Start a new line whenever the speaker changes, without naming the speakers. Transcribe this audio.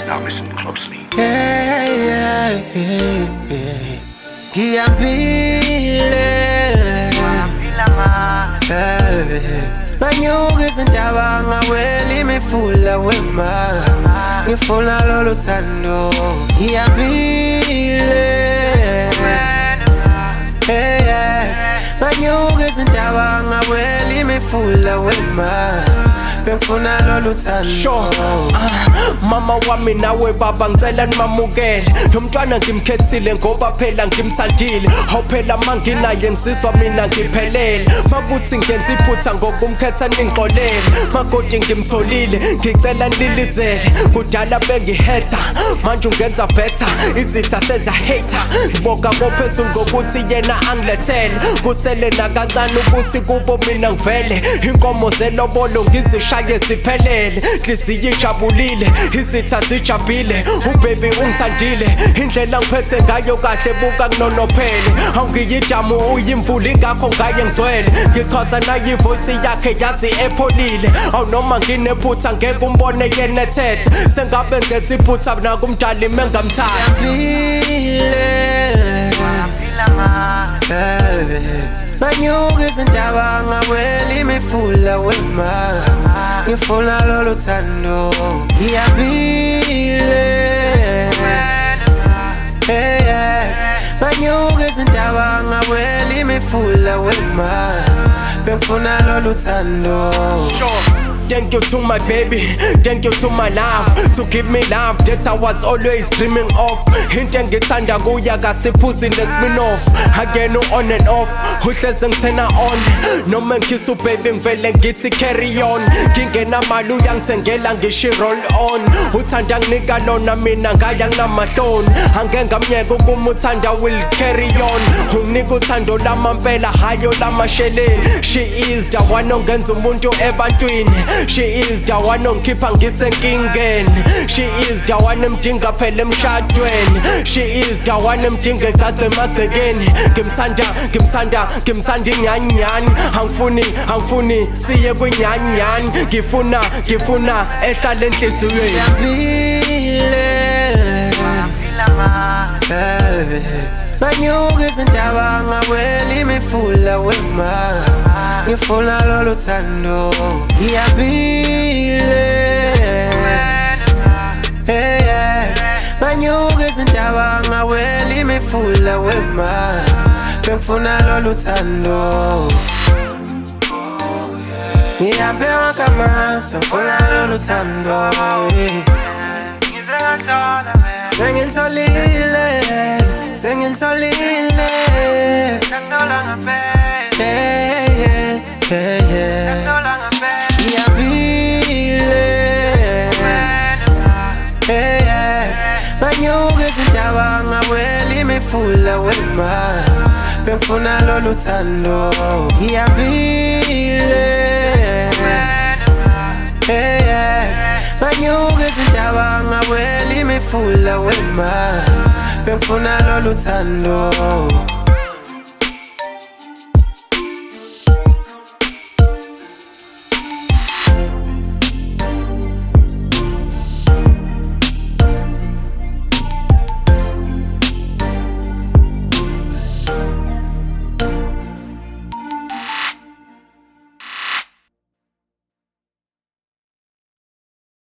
Now listen closely.
Manyuka izindaba ngawela imifula wema ngifuna lolu thando ngiyabile manyuka izindaba ngawela imifula wema ngifuna lolu thando
Mama wami nawe baba ngicela nimamukele lo mntwana ngimkhethile ngoba phela ngimthandile awuphela manginaye ngizizwa mina ngiphelele makuthi ngenza iphutha ngokumkhetha ningixolele makoti ngimtholile ngicela nilizele kudala bengihetha manje ungenza better izitha seza hater ngibonga kophezulu ngokuthi yena angilethele kusele nakancane ukuthi kubo mina ngivele inkomo zelobolo ngizishaye ziphelele inhliziyo ijabulile izitha zijabile ubaby ungithandile indlela ngiphethe ngayo kahle buka kunonophele awungiyijamu uyimvula ingakho ngaye ngigcwele ngichaza nayo ivoice yakhe yazi epholile awunoma nginephutha ngeke umbone yena ethethe sengabe ngenza iphutha nakumdali mengamthathi
manyuka izindaba ngawela imifula wema ngifuna lolu thando ngiyabile manyuka izindaba ngawela imifula wema ngifuna lolu thando.
Thank you to my baby, thank you to my love, to give me love that I was always dreaming of. Into engithanda kuya kasiphuzi nespin off, again on and off, uhleze ngithena on. Noma ngikhisu baby ngivele ngithi carry on. Ngingena mali uyangithengela ngishi roll on. Uthanda nginika lona mina ngaya nginamahloni. Angeke ngamyeka ukumuthanda will carry on. Unginika uthando lamampela hayo lamasheleni. She is the one ongenza umuntu ebantwini. She is the one ongikhipha ngisenkingeni. She is the one emdinga phela emshadweni. She is the one emdinga ecace emagcekeni. Ngimthanda inyanyani. Angifuni siye kwinyanyani. Ngifuna ehlala enhliziyweni.
Manyuka izindaba ngawela imifula wema ngifuna lolu thando ngiyabile manyuka izindaba ngawela imifula wema ngifuna lolu thando ngihambe wonke amazwe ngifuna lolu thando Sengilitholile ngiyabile manyuka izindaba ngawela imifula wema ngifuna lolu thando ngiyabile manyuka izindaba ngawela imifula wema ngifuna lolu thando.